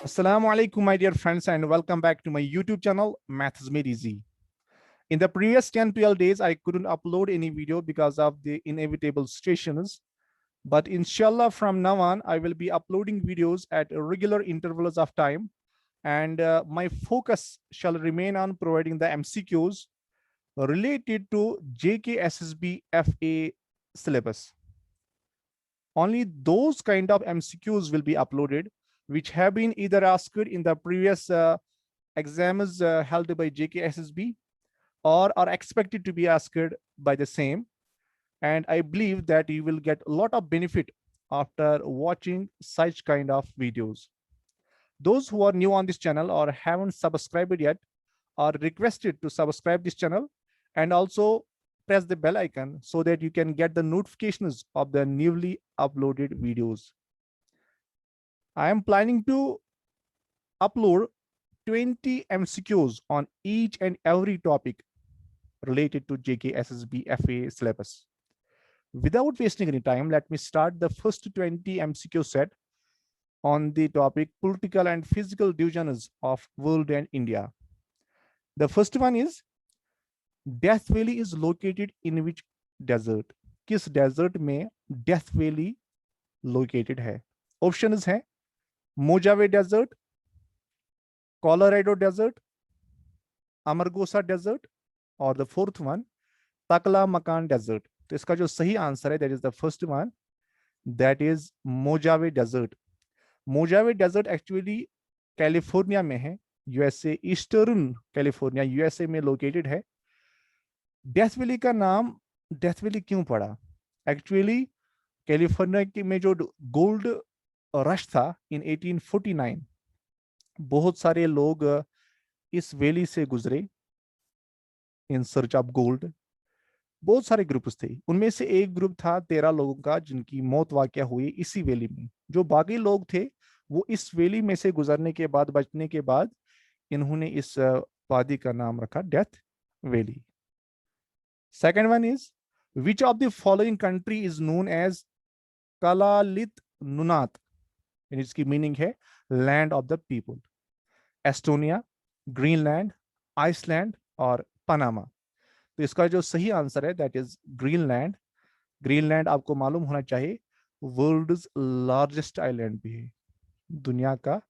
Assalamu alaikum, my dear friends, and welcome back to my YouTube channel, Maths Made Easy. In the previous 10-12 days, I couldn't upload any video because of the inevitable situations. But inshallah, from now on, I will be uploading videos at regular intervals of time. And my focus shall remain on providing the MCQs related to JKSSB FA syllabus. Only those kind of MCQs will be uploaded which have been either asked in the previous exams held by JKSSB or are expected to be asked by the same. And I believe that you will get a lot of benefit after watching such kind of videos. Those who are new on this channel or haven't subscribed yet are requested to subscribe this channel and also press the bell icon so that you can get the notifications of the newly uploaded videos. I am planning to upload 20 MCQs on each and every topic related to JKSSB FA syllabus. Without wasting any time, let me start the first 20 MCQ set on the topic political and physical divisions of world and India. The first one is Death Valley is located in which desert? किस desert में Death Valley located है? Options है Mojave Desert, Colorado Desert, Amargosa Desert, और the fourth one Taklamakan Desert. तो इसका जो सही answer है that is the first one, that is Mojave Desert. Mojave Desert actually California में है, यूएसए, ईस्टर्न कैलिफोर्निया यूएसए में लोकेटेड है. डेथ वैली का नाम डेथ वैली क्यों पड़ा? एक्चुअली कैलिफोर्निया में जो गोल्ड रश था इन 1849, बहुत सारे लोग इस वैली से गुजरे इन सर्च ऑफ गोल्ड. बहुत सारे ग्रुप्स थे, उनमें से एक ग्रुप था 13 लोगों का जिनकी मौत वाकया हुई इसी वैली में. जो बाकी लोग थे वो इस वैली में से गुजरने के बाद, बचने के बाद इन्होंने इस वादी का नाम रखा death valley. Second one is which of the following country is known as Kalaallit Nunaat? इसकी मीनिंग है land of the people. Estonia, Greenland, Iceland और पनामा. तो इसका जो सही आंसर है दैट इज ग्रीनलैंड. ग्रीनलैंड आपको मालूम होना चाहिए वर्ल्ड्स लार्जेस्ट आइलैंड भी है, दुनिया का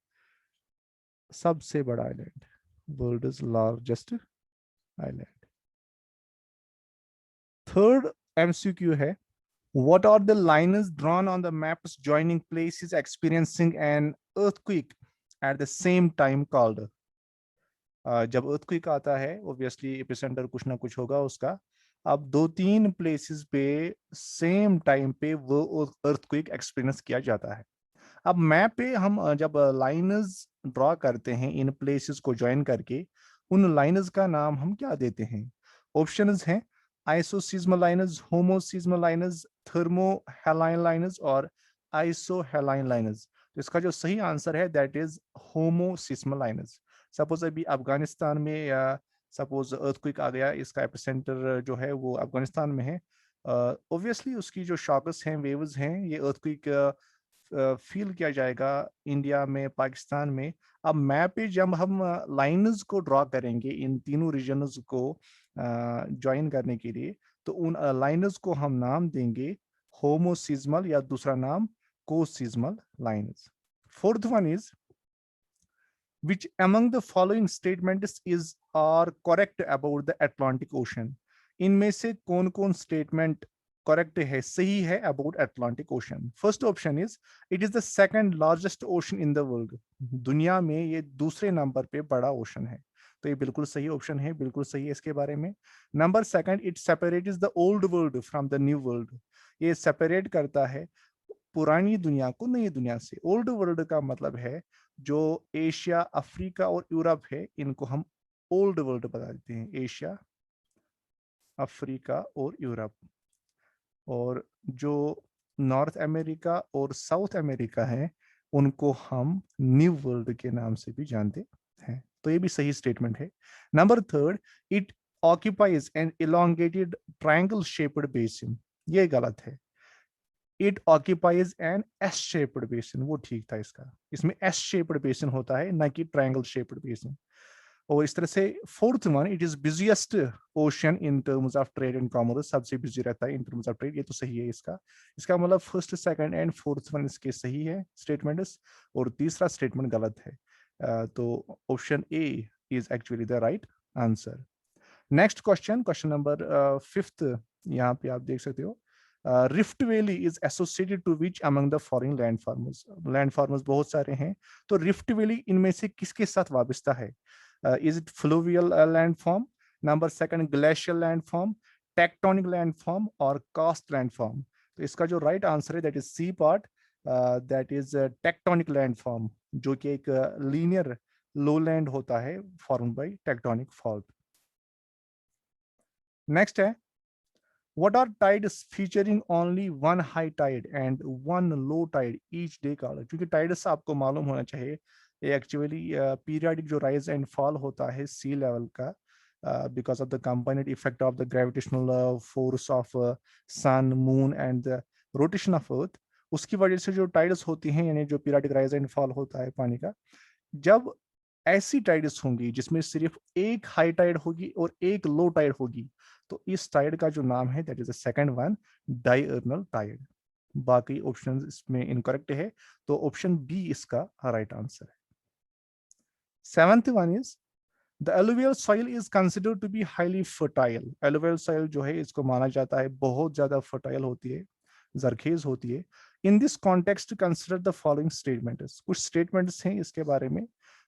सबसे बड़ा island, world's largest island. Third MCQ है what are the lines drawn on the maps joining places experiencing an earthquake at the same time called? जब earthquake आता है obviously एपिसेंटर कुछ ना कुछ होगा उसका. अब 2-3 प्लेसेस पे सेम टाइम पे वो earthquake एक्सपीरियंस किया जाता है. अब मैप पे हम जब लाइन्स ड्रॉ करते हैं इन प्लेसेस को ज्वाइन करके, उन लाइन्स का नाम हम क्या देते हैं? ऑप्शंस हैं आइसोसीजमल लाइन्स, होमोसीजमल लाइन्स, थर्मोहेलाइन लाइन्स और आइसोहेलाइन लाइन्स. तो इसका जो सही आंसर है दैट इज होमोसीजमल लाइन्स. सपोज अभी अफगानिस्तान में या सपोज अर्थक्वेक आ गया, इसका एपिसेंटर जो है वो अफगानिस्तान में है, ऑब्वियसली उसकी जो शॉक्स हैं, वेव्स हैं, ये अर्थक्वेक फील किया जाएगा इंडिया में, पाकिस्तान में. अब मैप पे जब हम लाइन्स को ड्रॉ करेंगे इन तीनों रीजन्स को ज्वाइन करने के लिए, तो उन लाइन्स को हम नाम देंगे होमोसीजमल या दूसरा नाम कोसीजमल lines. Fourth one is which among the following statements is are correct about the Atlantic Ocean? इनमें से कौन कौन स्टेटमेंट करेक्ट है, सही है about Atlantic ocean? First option is it is the second largest ocean in the world. दुनिया में ये दूसरे नंबर पे बड़ा ओशन है, तो ये बिल्कुल सही ऑप्शन है, बिल्कुल सही है इसके बारे में. Number second, it separates the old world from the new world. ये सेपरेट करता है पुरानी दुनिया को नई दुनिया से. ओल्ड वर्ल्ड का मतलब है जो एशिया, अफ्रीका और यूरोप है, इनको हम ओल्ड वर्ल्ड बता देते हैं, एशिया, अफ्रीका और यूरोप. और जो नॉर्थ अमेरिका और साउथ अमेरिका है उनको हम न्यू वर्ल्ड के नाम से भी जानते हैं. तो ये भी सही स्टेटमेंट है. Number third, it occupies an elongated triangle shaped basin. ये गलत है. It occupies an S shaped basin, वो ठीक था इसका, इसमें एस शेप्ड बेसिन होता है ना कि ट्रायंगल शेप्ड बेसिन। और इस तरह से fourth one, it is busiest ocean in terms of trade and commerce, सबसे बिजी रहता है इन टर्म्स ऑफ ट्रेड, ये तो सही है इसका। इसका मतलब first second and fourth one इसके सही है स्टेटमेंट्स, और तीसरा स्टेटमेंट गलत है। तो option A is actually the right answer. Next question, question number fifth, यहाँ पे आप देख सकते हो, rift valley is associated to which among the following landforms. Landforms बहुत सारे हैं, तो रिफ्ट वैली इनमें से किसके साथ वाबस्ता है? Is it fluvial landform? Number second, glacial landform, tectonic landform और karst landform? तो इसका जो राइट आंसर है that is C part, that is tectonic landform, जो कि एक लीनियर लोलैंड होता है formed by tectonic fault. Next है, what are tides featuring only one high tide and one low tide each day called? क्योंकि tides आपको मालूम होना चाहिए, ये एक्चुअली पीरियडिक जो राइज एंड फॉल होता है सी लेवल का, because of the component effect of the gravitational force of sun moon and the rotation of earth, उसकी वजह से जो टाइड्स होती हैं, यानी जो पीरियडिक राइज एंड फॉल होता है पानी का, जब ऐसी टाइड्स होंगी जिसमें सिर्फ एक हाई टाइड होगी और एक लो टाइड होगी, तो इस टाइड का जो नाम है that is the second one, diurnal tide. बाकी ऑप्शन इसमें इनकरेक्ट है, तो ऑप्शन बी इसका राइट आंसर है। Seventh one is the alluvial soil is considered to be highly fertile. Alluvial soil जो है इसको माना जाता है बहुत ज्यादा फर्टाइल होती है, जरखेज होती है। In this context consider the following statements, कुछ स्टेटमेंट्स हैं इसके बारे में,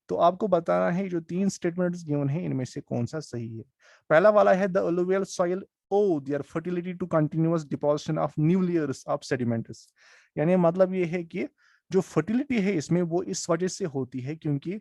तो आपको बताना है जो तीन स्टेटमेंट्स गिवन हैं इनमें से कौन सा सही है। पहला वाला है the alluvial soil owe their fertility to continuous deposition of new layers of sediments, यानी मतलब ये है कि जो फर्टिलिटी है इसमें वो इस वजह से होती है क्योंकि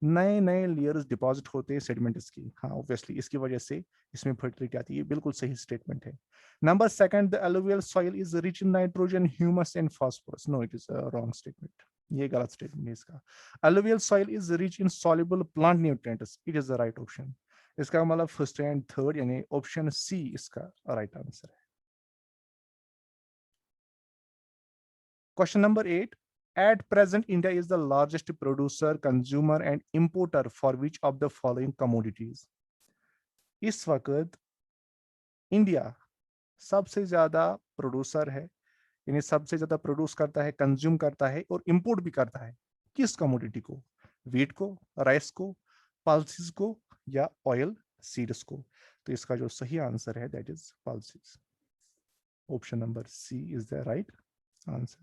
नए नए लेयर्स डिपॉजिट होते हैं सेडिमेंट्स की, हाँ ऑब्वियसली इसकी वजह से इसमें फर्टिलिटी आती है, बिल्कुल सही स्टेटमेंट है। Number second, the alluvial soil is rich in nitrogen humus and phosphorus, no it is a wrong statement, ये गलत स्टेटमेंट है इसका। Alluvial soil is rich in soluble plant nutrients, it is the right option. इसका मतलब first and third यानी option C इसका right answer है। Question number 8, at present India is the largest producer, consumer and importer for which of the following commodities? इस वक्त India सबसे ज्यादा producer है, यानी सबसे ज्यादा प्रोड्यूस करता है, कंज्यूम करता है और इंपोर्ट भी करता है, किस कमोडिटी को? वीट को, राइस को, पल्सेस को या ऑयल सीड्स को? तो इसका जो सही आंसर है that is pulses, option number C is the right answer.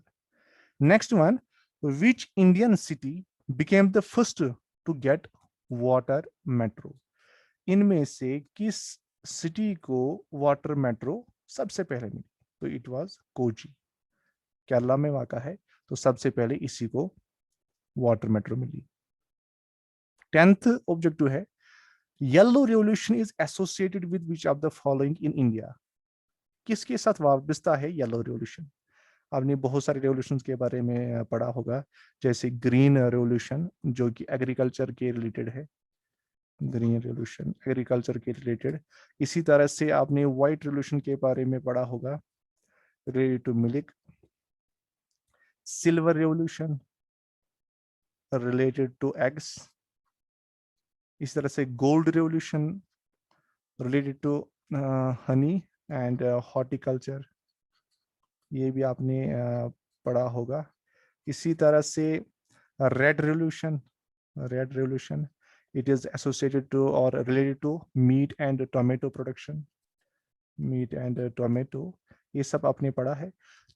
Next one, which Indian city became the first to get water metro? इनमें से किस सिटी को वाटर मेट्रो सबसे पहले मिली? तो इट वाज कोची, केरला में वाक़ा है, तो सबसे पहले इसी को वाटर मेट्रो मिली। 10th ऑब्जेक्टिव है, yellow revolution is associated with which of the following in India? किसके साथ वाबस्ता है येलो रेवोल्यूशन? आपने बहुत सारे रेवोल्यूशन के बारे में पढ़ा होगा, जैसे ग्रीन रेवोल्यूशन जो कि एग्रीकल्चर के रिलेटेड है, ग्रीन रेवोल्यूशन एग्रीकल्चर के रिलेटेड। इसी तरह से आपने व्हाइट रेवोल्यूशन के बारे में पढ़ा होगा, related to milk. Silver revolution related to eggs. इस तरह से gold revolution related to honey and horticulture, ये भी आपने पढ़ा होगा। इसी तरह से red revolution, red revolution it is associated to or related to meat and tomato production, meat and tomato, ये सब आपने पढ़ा है।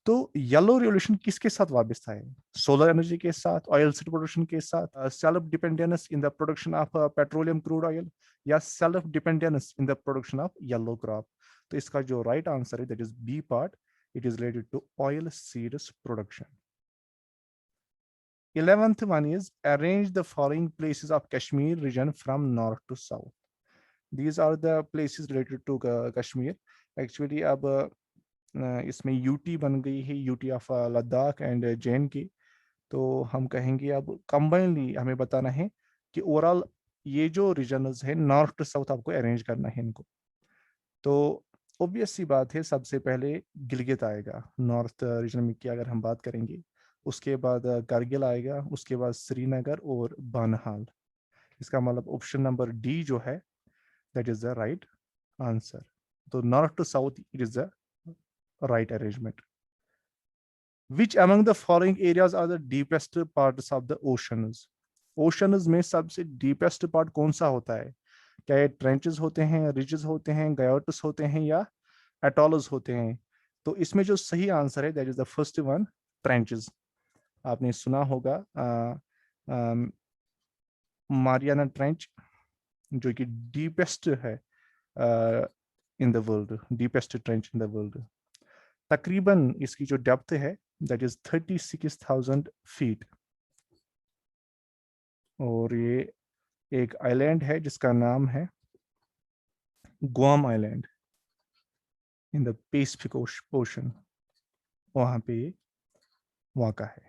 तो येलो रेवोल्यूशन किसके साथ वाबस्ता है? सोलर एनर्जी के साथ, ऑयल सीड प्रोडक्शन के साथ, self dependence in the production of petroleum crude oil, या self dependence in the production of yellow crop? तो इसका जो राइट आंसर है that is B part, it is related to oil seeds production. 11th one is arrange the following places of Kashmir region from north to south. These are the places related to Kashmir. Actually अब इसमें UT बन गई है, UT of Ladakh and Jain की, तो हम कहेंगे अब कंबाइनली हमें बताना है कि ओवरऑल ये जो रीजनल्स है नॉर्थ टू साउथ आपको अरेंज करना है इनको। तो ऑब्वियस सी बात है, सबसे पहले गिलगित आएगा नॉर्थ रीजन में की अगर हम बात करेंगे, उसके बाद कारगिल आएगा, उसके बाद श्रीनगर और बानहाल। इसका मतलब ऑप्शन नंबर डी जो है that is the right answer. तो north to south it is the right arrangement. Which among the following areas are the deepest parts of the oceans? Oceans में सबसे डीपेस्ट पार्ट कौन सा होता है? क्या ये ट्रेंचेस होते हैं, रिजेस होते हैं, गयोटस होते हैं या एटोलस होते हैं? तो इसमें जो सही आंसर है that is the first one, trenches. आपने सुना होगा मारियाना ट्रेंच, जो कि डीपेस्ट है in the world, deepest trench in the world. तकरीबन इसकी जो डेप्थ है दैट इज 36,000 फीट। और ये एक आइलैंड है जिसका नाम है Guam island in the Pacific ocean, वहां पे ये वाक़ा है।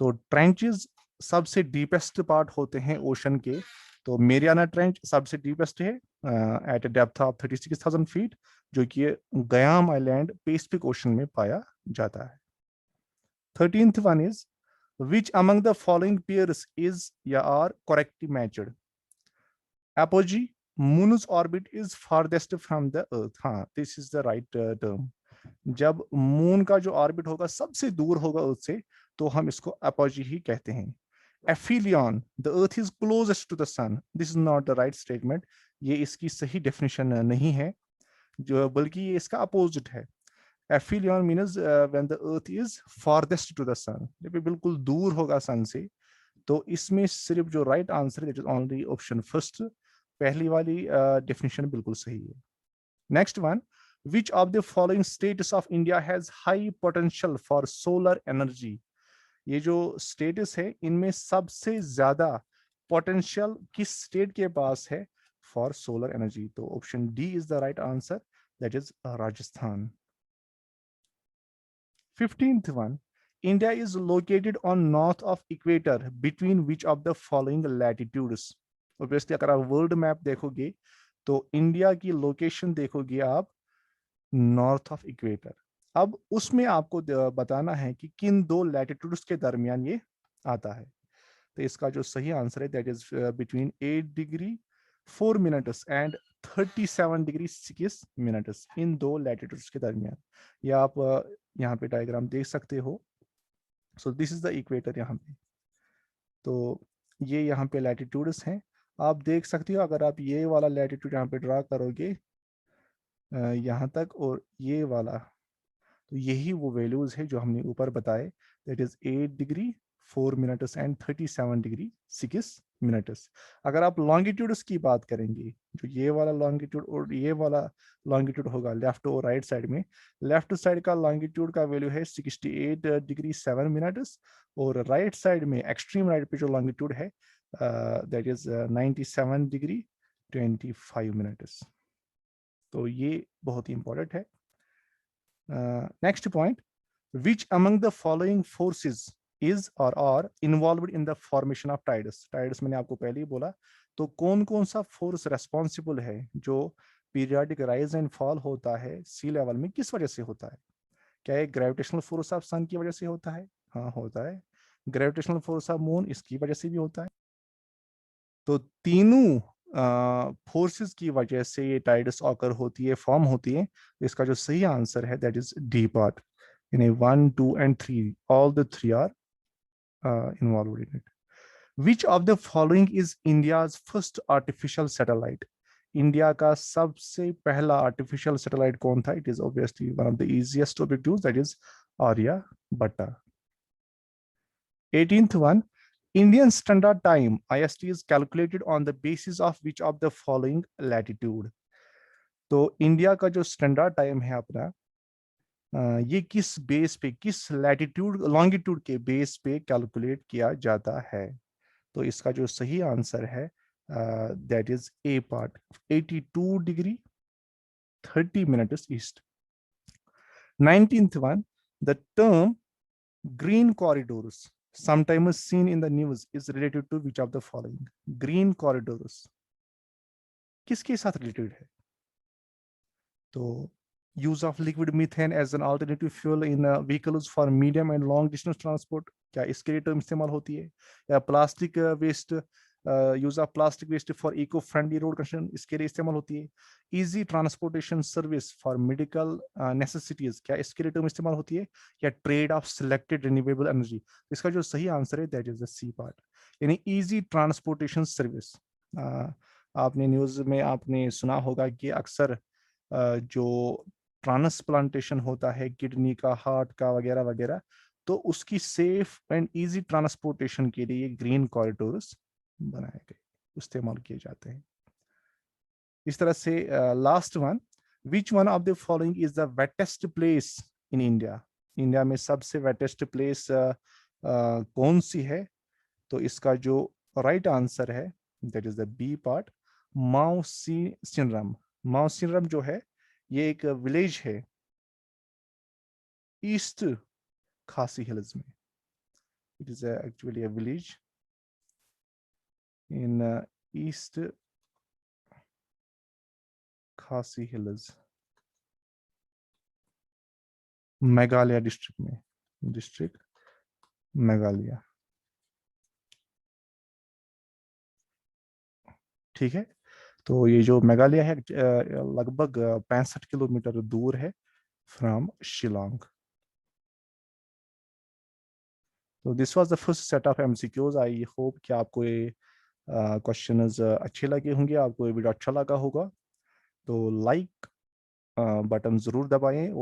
तो ट्रेंचेस सबसे डीपेस्ट पार्ट होते हैं ओशन के। तो मेरियाना ट्रेंच सबसे डीपेस्ट है at a depth of 36,000 feet, जो कि गयाम आइलैंड पैसिफिक ओशन में पाया जाता है। 13th one is which among the following pairs is या are correctly matched? Apogee, moon's orbit is farthest from the earth. हाँ, this is the right term. जब moon का जो ऑर्बिट होगा सबसे दूर होगा अर्थ से, तो हम इसको अपॉजी ही कहते हैं। Aphelion, the earth is closest to the sun, this is not the right statement. ये इसकी सही डेफिनेशन नहीं है, जो बल्कि ये इसका अपोजिट है। Aphelion means when the earth is farthest to the sun, जब ये बिल्कुल दूर होगा सन से। तो इसमें सिर्फ जो राइट आंसर है that is only option first, पहली वाली डेफिनेशन बिल्कुल सही है। Next one, which of the following states of India has high potential for solar energy? ये जो स्टेटस है इनमें सबसे ज्यादा पोटेंशियल किस स्टेट के पास है फॉर सोलर एनर्जी? तो option D is the right answer, that is Rajasthan. 15th one, India is located on north of equator between which of the following latitudes? Obviously अगर आप वर्ल्ड मैप देखोगे तो India की location देखोगे आप north of equator. अब उसमें आपको बताना है कि किन दो लैटिट्यूड्स के दरमियान ये आता है। तो इसका जो सही आंसर है that is between 8 degree 4 minutes and 37 degree 6 minutes, इन दो लैटिट्यूड्स के दरमियान। या आप यहाँ पे डायग्राम देख सकते हो। So this is the equator यहाँ पे। तो ये यहाँ पे लैटिट्यूड्स हैं, आप देख सकते हो। अगर आप ये वाला लैटिट्यूड यहाँ पे ड्रा करोगे यहाँ तक, और ये वाला, तो यही वो वैल्यूज है जो हमने ऊपर बताए, that is 8 degree 4 minutes and 37 degree 6 minutes. अगर आप लॉन्गिट्यूड्स की बात करेंगे, जो ये वाला लॉन्गिट्यूड और ये वाला लॉन्गिट्यूड होगा लेफ्ट और राइट साइड में, लेफ्ट साइड का लॉन्गिट्यूड का वैल्यू है 68 डिग्री 7 मिनट्स, और राइट साइड में एक्सट्रीम राइट पे जो लॉन्गिट्यूड है दैट इज 97 डिग्री 25 मिनट्स। तो ये बहुत ही इंपॉर्टेंट है। Next point, which among the following forces is or are involved in the formation of tides? tides मैंने आपको पहले ही बोला। तो कौन कौन सा फोर्स रेस्पॉन्सिबल है जो पीरियडिक राइज एंड फॉल होता है सी लेवल में, किस वजह से होता है? क्या ये ग्रेविटेशनल फोर्स ऑफ सन की वजह से होता है? हाँ होता है। ग्रेविटेशनल फोर्स ऑफ मून इसकी वजह से भी होता है। तो तीनों फोर्सेस की वजह से ये टाइड्स ऑकर होती है, फॉर्म होती है। इसका जो सही आंसर है that is D part. In 1 2 and 3 all the three are involved in it. Which of the following is India's first artificial satellite? India का सबसे पहला आर्टिफिशियल सैटेलाइट कौन था? It is obviously one of the easiest objectives, that is Aryabhata. 18th one, Indian Standard Time IST is calculated on the basis of which of the following latitude? तो India का जो standard time है अपना, ये किस base पे, किस latitude longitude के बेस पे कैलकुलेट किया जाता है? तो इसका जो सही आंसर है that is a part, 82 degree 30 minutes east. 19th one, the term green corridors sometimes seen in the news is related to which of the following? green corridors किसके साथ रिलेटेड है? तो use of liquid methane as an alternative fuel in vehicles for medium and long distance transport, क्या इसके लिए term इस्तेमाल होती है? या plastic waste, use of plastic waste for eco friendly road construction, इसके लिए इस्तेमाल होती है? Easy transportation service for medical necessities, क्या इसके लिए टर्म इस्तेमाल होती है? या trade of selected renewable energy? इसका जो सही आंसर है that is the C part, यानी इजी ट्रांसपोर्टेशन सर्विस। आपने न्यूज में आपने सुना होगा कि अक्सर जो ट्रांसप्लांटेशन होता है किडनी का, हार्ट का वगैरह वगैरह, तो उसकी सेफ एंड इजी ट्रांसपोर्टेशन के लिए ग्रीन कॉरिडोर्स बनाए गए, इस्तेमाल किए जाते हैं। इस तरह से last one, which one of the following is the wettest place in India? India में सबसे वेटेस्ट प्लेस कौन सी है? तो इसका जो राइट आंसर है that is the B part, Mawsynram. Mawsynram जो है ये एक विलेज है ईस्ट खासी हिल्स में। It is actually a village in east खासी हिल्स, मेघालय डिस्ट्रिक्ट में, डिस्ट्रिक्ट मेघालय। ठीक है, तो ये जो मेघालय है लगभग 65 किलोमीटर दूर है फ्रॉम शिलोंग। तो this was the first set of MCQs. I hope कि आपको ये क्वेश्चंस अच्छे लगे होंगे, आपको ये वीडियो अच्छा लगा होगा। तो लाइक बटन जरूर दबाएं और